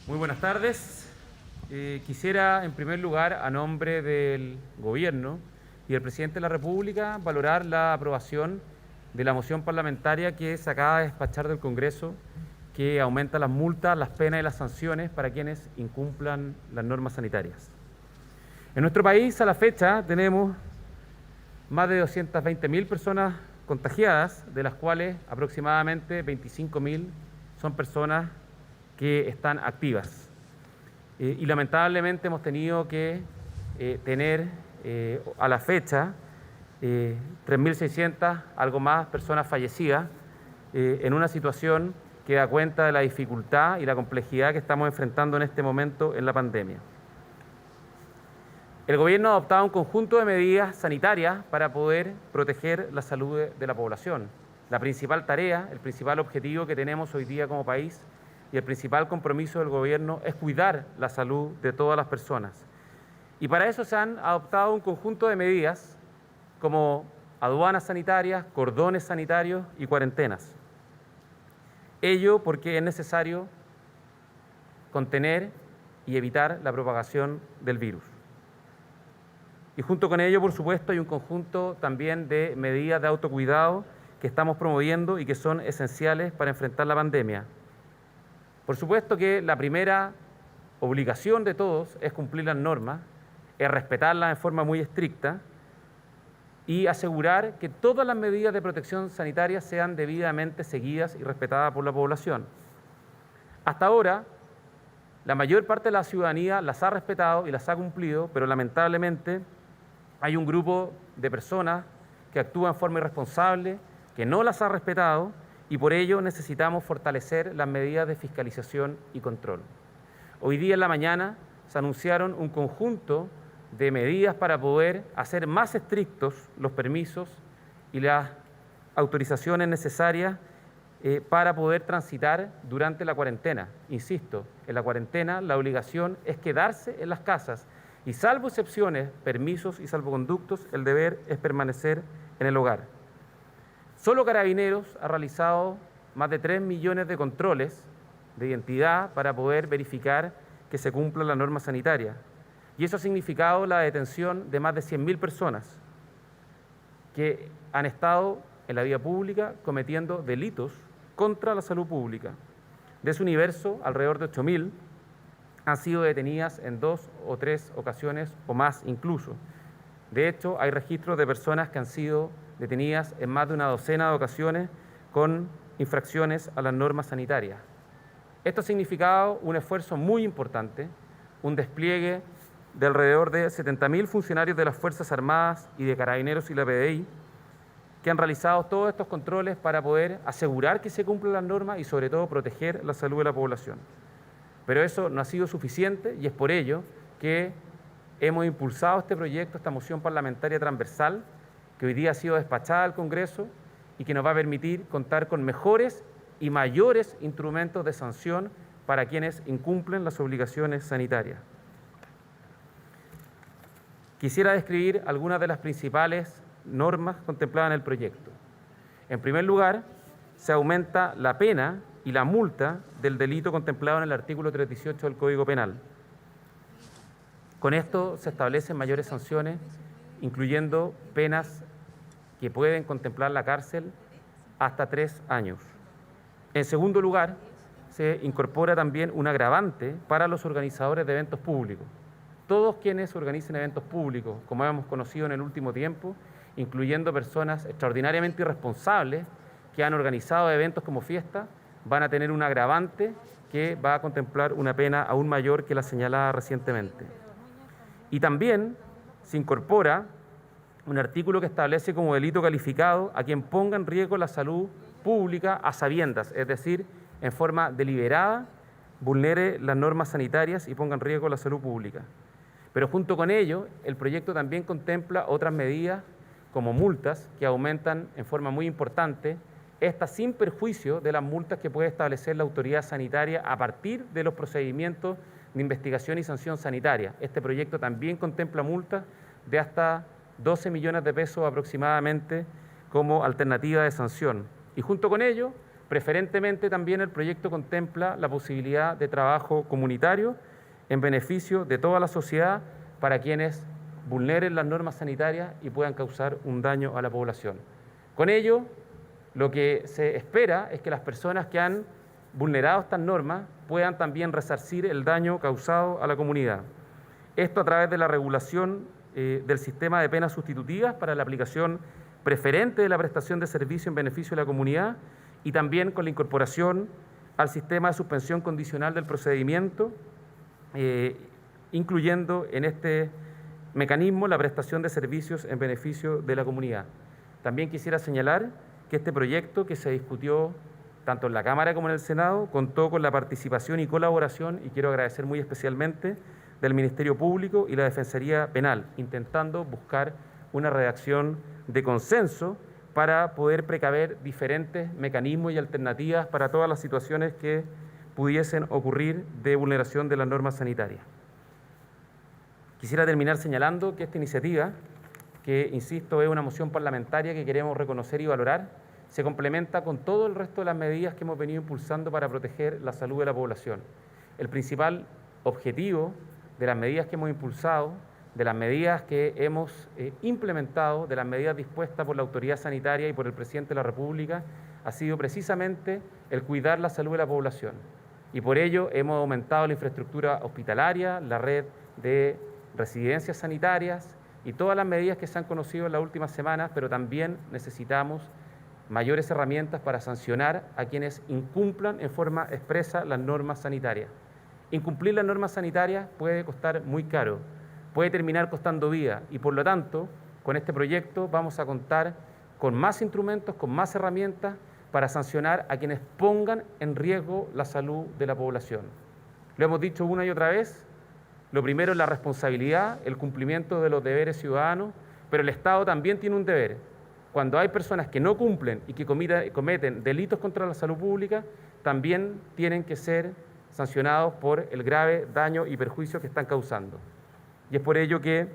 Muy buenas tardes. Quisiera, en primer lugar, a nombre del Gobierno y del Presidente de la República, valorar la aprobación de la moción parlamentaria que se acaba de despachar del Congreso, que aumenta las multas, las penas y las sanciones para quienes incumplan las normas sanitarias. En nuestro país, a la fecha, tenemos más de 220.000 personas contagiadas, de las cuales aproximadamente 25.000 son personas que están activas. Y lamentablemente hemos tenido que tener a la fecha 3.600, algo más, personas fallecidas en una situación que da cuenta de la dificultad y la complejidad que estamos enfrentando en este momento en la pandemia. El Gobierno ha adoptado un conjunto de medidas sanitarias para poder proteger la salud de la población. La principal tarea, el principal objetivo que tenemos hoy día como país y el principal compromiso del Gobierno es cuidar la salud de todas las personas. Y para eso se han adoptado un conjunto de medidas como aduanas sanitarias, cordones sanitarios y cuarentenas. Ello porque es necesario contener y evitar la propagación del virus. Y junto con ello, por supuesto, hay un conjunto también de medidas de autocuidado que estamos promoviendo y que son esenciales para enfrentar la pandemia. Por supuesto que la primera obligación de todos es cumplir las normas, es respetarlas en forma muy estricta y asegurar que todas las medidas de protección sanitaria sean debidamente seguidas y respetadas por la población. Hasta ahora, la mayor parte de la ciudadanía las ha respetado y las ha cumplido, pero lamentablemente hay un grupo de personas que actúa en forma irresponsable, que no las ha respetado, y por ello necesitamos fortalecer las medidas de fiscalización y control. Hoy día en la mañana se anunciaron un conjunto de medidas para poder hacer más estrictos los permisos y las autorizaciones necesarias para poder transitar durante la cuarentena. Insisto, en la cuarentena la obligación es quedarse en las casas y, salvo excepciones, permisos y salvoconductos, el deber es permanecer en el hogar. Solo Carabineros ha realizado más de 3 millones de controles de identidad para poder verificar que se cumpla la norma sanitaria. Y eso ha significado la detención de más de 100.000 personas que han estado en la vía pública cometiendo delitos contra la salud pública. De ese universo, alrededor de 8.000 han sido detenidas en 2 o 3 ocasiones o más incluso. De hecho, hay registros de personas que han sido detenidas en más de una docena de ocasiones con infracciones a las normas sanitarias. Esto ha significado un esfuerzo muy importante, un despliegue de alrededor de 70.000 funcionarios de las Fuerzas Armadas y de Carabineros y la PDI, que han realizado todos estos controles para poder asegurar que se cumplan las normas y sobre todo proteger la salud de la población. Pero eso no ha sido suficiente y es por ello que hemos impulsado este proyecto, esta moción parlamentaria transversal, que hoy día ha sido despachada al Congreso y que nos va a permitir contar con mejores y mayores instrumentos de sanción para quienes incumplen las obligaciones sanitarias. Quisiera describir algunas de las principales normas contempladas en el proyecto. En primer lugar, se aumenta la pena y la multa del delito contemplado en el artículo 318 del Código Penal. Con esto se establecen mayores sanciones, incluyendo penas que pueden contemplar la cárcel hasta 3 años. En segundo lugar, se incorpora también un agravante para los organizadores de eventos públicos. Todos quienes organicen eventos públicos, como hemos conocido en el último tiempo, incluyendo personas extraordinariamente irresponsables que han organizado eventos como fiestas, van a tener un agravante que va a contemplar una pena aún mayor que la señalada recientemente. Y también se incorpora un artículo que establece como delito calificado a quien ponga en riesgo la salud pública a sabiendas, es decir, en forma deliberada, vulnere las normas sanitarias y ponga en riesgo la salud pública. Pero junto con ello, el proyecto también contempla otras medidas como multas que aumentan en forma muy importante, estas sin perjuicio de las multas que puede establecer la autoridad sanitaria a partir de los procedimientos de investigación y sanción sanitaria. Este proyecto también contempla multas de hasta 12 millones de pesos aproximadamente como alternativa de sanción. Y junto con ello, Preferentemente también el proyecto contempla la posibilidad de trabajo comunitario en beneficio de toda la sociedad para quienes vulneren las normas sanitarias y puedan causar un daño a la población. Con ello, lo que se espera es que las personas que han vulnerado estas normas puedan también resarcir el daño causado a la comunidad. Esto a través de la regulación del sistema de penas sustitutivas para la aplicación preferente de la prestación de servicio en beneficio de la comunidad y también con la incorporación al sistema de suspensión condicional del procedimiento, incluyendo en este mecanismo la prestación de servicios en beneficio de la comunidad. También quisiera señalar que este proyecto, que se discutió tanto en la Cámara como en el Senado, contó con la participación y colaboración, y quiero agradecer muy especialmente, del Ministerio Público y la Defensoría Penal, intentando buscar una redacción de consenso para poder precaver diferentes mecanismos y alternativas para todas las situaciones que pudiesen ocurrir de vulneración de las normas sanitarias. Quisiera terminar señalando que esta iniciativa, que insisto es una moción parlamentaria que queremos reconocer y valorar, se complementa con todo el resto de las medidas que hemos venido impulsando para proteger la salud de la población. El principal objetivo de las medidas que hemos impulsado, de las medidas que hemos implementado, de las medidas dispuestas por la autoridad sanitaria y por el presidente de la República, ha sido precisamente el cuidar la salud de la población. Y por ello hemos aumentado la infraestructura hospitalaria, la red de residencias sanitarias y todas las medidas que se han conocido en las últimas semanas, pero también necesitamos mayores herramientas para sancionar a quienes incumplan en forma expresa las normas sanitarias. Incumplir las normas sanitarias puede costar muy caro, puede terminar costando vida y por lo tanto, con este proyecto vamos a contar con más instrumentos, con más herramientas para sancionar a quienes pongan en riesgo la salud de la población. Lo hemos dicho una y otra vez, lo primero es la responsabilidad, el cumplimiento de los deberes ciudadanos, pero el Estado también tiene un deber. Cuando hay personas que no cumplen y que cometen delitos contra la salud pública, también tienen que ser sancionados por el grave daño y perjuicio que están causando. Y es por ello que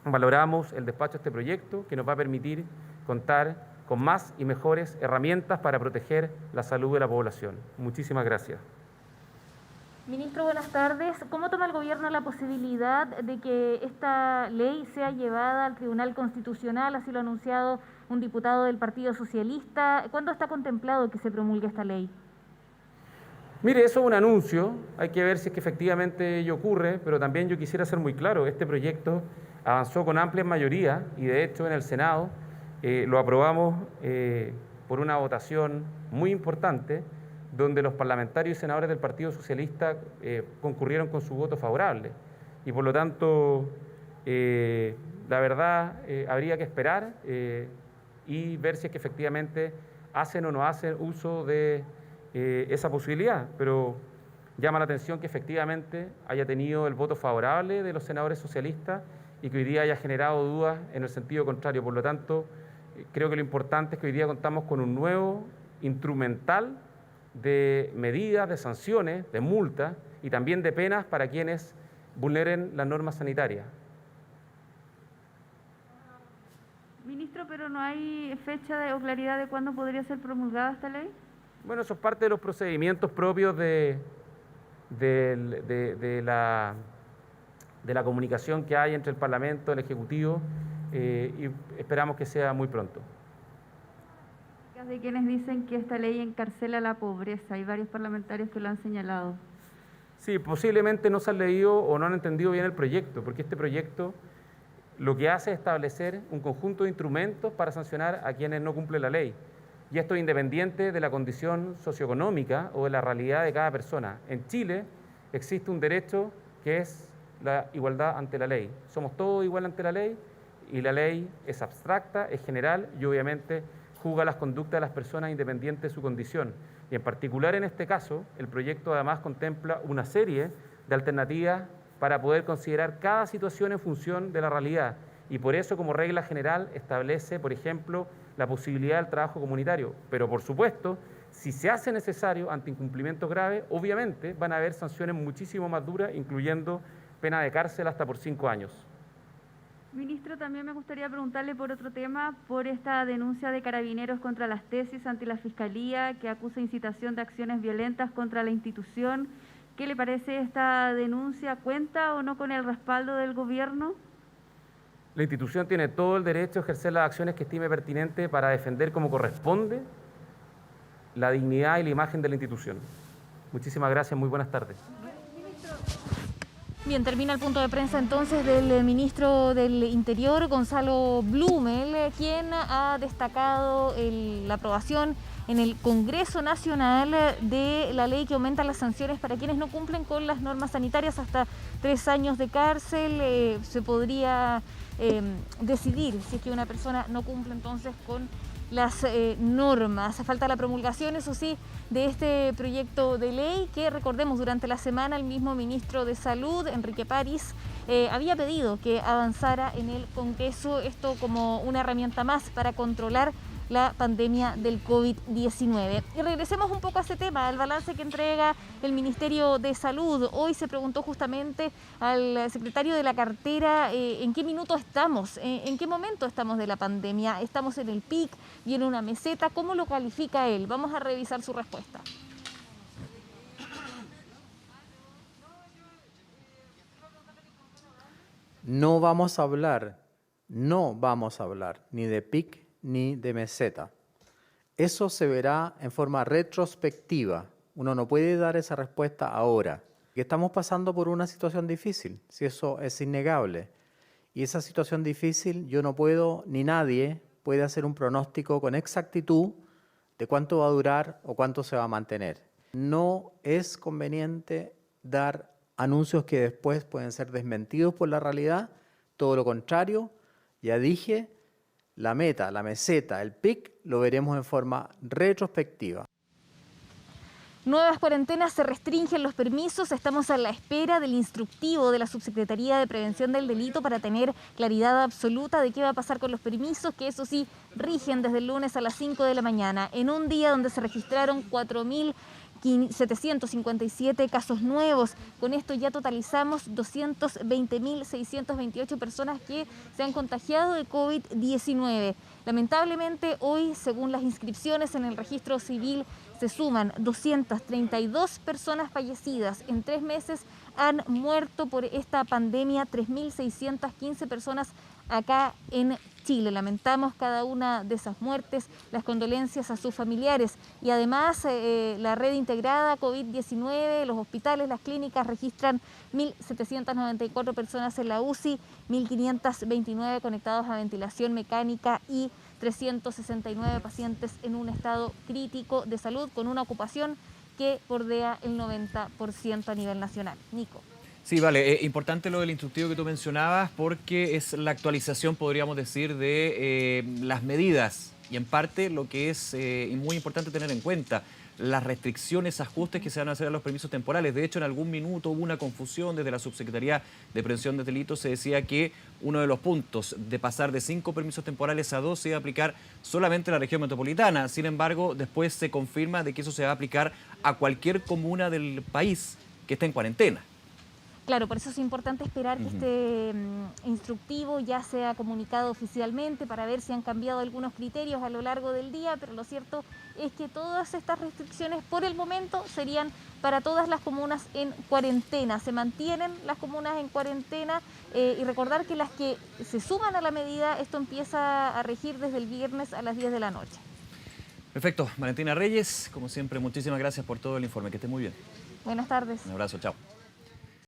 valoramos el despacho de este proyecto, que nos va a permitir contar con más y mejores herramientas para proteger la salud de la población. Muchísimas gracias. Ministro, buenas tardes. ¿Cómo toma el Gobierno la posibilidad de que esta ley sea llevada al Tribunal Constitucional? Así lo ha anunciado un diputado del Partido Socialista. ¿Cuándo está contemplado que se promulgue esta ley? Mire, eso es un anuncio, hay que ver si es que efectivamente ello ocurre, pero también yo quisiera ser muy claro, este proyecto avanzó con amplia mayoría y de hecho en el Senado lo aprobamos por una votación muy importante, donde los parlamentarios y senadores del Partido Socialista concurrieron con su voto favorable. Y por lo tanto, la verdad, habría que esperar y ver si es que efectivamente hacen o no hacen uso de esa posibilidad. Pero llama la atención que efectivamente haya tenido el voto favorable de los senadores socialistas y que hoy día haya generado dudas en el sentido contrario. Por lo tanto, creo que lo importante es que hoy día contamos con un nuevo instrumental de medidas, de sanciones, de multas y también de penas para quienes vulneren las normas sanitarias. Ministro, ¿pero no hay fecha o claridad de cuándo podría ser promulgada esta ley? Bueno, eso es parte de los procedimientos propios de la comunicación que hay entre el Parlamento, el Ejecutivo, y esperamos que sea muy pronto. De quienes dicen que esta ley encarcela la pobreza, hay varios parlamentarios que lo han señalado. Sí, posiblemente no se han leído o no han entendido bien el proyecto, porque este proyecto lo que hace es establecer un conjunto de instrumentos para sancionar a quienes no cumplen la ley. Y esto es independiente de la condición socioeconómica o de la realidad de cada persona. En Chile existe un derecho que es la igualdad ante la ley. Somos todos iguales ante la ley y la ley es abstracta, es general y obviamente juzga las conductas de las personas independiente de su condición. Y en particular en este caso, el proyecto además contempla una serie de alternativas para poder considerar cada situación en función de la realidad. Y por eso, como regla general, establece, por ejemplo, la posibilidad del trabajo comunitario. Pero, por supuesto, si se hace necesario ante incumplimientos graves, obviamente van a haber sanciones muchísimo más duras, incluyendo pena de cárcel hasta por 5 años. Ministro, también me gustaría preguntarle por otro tema, por esta denuncia de Carabineros contra las tesis ante la Fiscalía que acusa incitación de acciones violentas contra la institución. ¿Qué le parece esta denuncia? ¿Cuenta o no con el respaldo del gobierno? La institución tiene todo el derecho a ejercer las acciones que estime pertinente para defender como corresponde la dignidad y la imagen de la institución. Muchísimas gracias, muy buenas tardes. Bien, termina el punto de prensa entonces del ministro del Interior, Gonzalo Blumel, quien ha destacado la aprobación en el Congreso Nacional de la ley que aumenta las sanciones para quienes no cumplen con las normas sanitarias. Hasta 3 años de cárcel. Se podría decidir si es que una persona no cumple entonces con las normas. Falta la promulgación, eso sí, de este proyecto de ley que, recordemos, durante la semana el mismo ministro de Salud, Enrique París, había pedido que avanzara en el Congreso, esto como una herramienta más para controlar la pandemia del COVID-19. Y regresemos un poco a ese tema, al balance que entrega el Ministerio de Salud. Hoy se preguntó justamente al secretario de la cartera en qué minuto estamos, en qué momento estamos de la pandemia. ¿Estamos en el pic, viene una meseta? ¿Cómo lo califica él? Vamos a revisar su respuesta. No vamos a hablar ni de pic ni de meseta. Eso se verá en forma retrospectiva. Uno no puede dar esa respuesta ahora. Estamos pasando por una situación difícil, si eso es innegable. Y esa situación difícil yo no puedo, ni nadie puede hacer un pronóstico con exactitud de cuánto va a durar o cuánto se va a mantener. No es conveniente dar anuncios que después pueden ser desmentidos por la realidad. Todo lo contrario, ya dije, la meta, la meseta, el pic, lo veremos en forma retrospectiva. Nuevas cuarentenas, se restringen los permisos. Estamos a la espera del instructivo de la Subsecretaría de Prevención del Delito para tener claridad absoluta de qué va a pasar con los permisos, que eso sí, rigen desde el lunes a las 5 de la mañana, en un día donde se registraron 4.757 casos nuevos. Con esto ya totalizamos 220.628 personas que se han contagiado de COVID-19. Lamentablemente, hoy, según las inscripciones en el registro civil, se suman 232 personas fallecidas. En 3 meses han muerto por esta pandemia 3.615 personas acá en Chile. Lamentamos cada una de esas muertes, las condolencias a sus familiares. Y además, la red integrada COVID-19, los hospitales, las clínicas registran 1.794 personas en la UCI, 1.529 conectados a ventilación mecánica y 369 pacientes en un estado crítico de salud, con una ocupación que bordea el 90% a nivel nacional. Nico. Sí, vale, importante lo del instructivo que tú mencionabas, porque es la actualización, podríamos decir, de las medidas y en parte lo que es muy importante tener en cuenta, las restricciones, ajustes que se van a hacer a los permisos temporales. De hecho, en algún minuto hubo una confusión desde la Subsecretaría de Prevención de Delitos. Se decía que uno de los puntos de pasar de 5 permisos temporales a 2 se iba a aplicar solamente en la región metropolitana. Sin embargo, después se confirma de que eso se va a aplicar a cualquier comuna del país que esté en cuarentena. Claro, por eso es importante esperar que este instructivo ya sea comunicado oficialmente para ver si han cambiado algunos criterios a lo largo del día, pero lo cierto es que todas estas restricciones por el momento serían para todas las comunas en cuarentena. Se mantienen las comunas en cuarentena y recordar que las que se suman a la medida, esto empieza a regir desde el viernes a las 10 de la noche. Perfecto. Valentina Reyes, como siempre, muchísimas gracias por todo el informe. Que esté muy bien. Buenas tardes. Un abrazo, chao.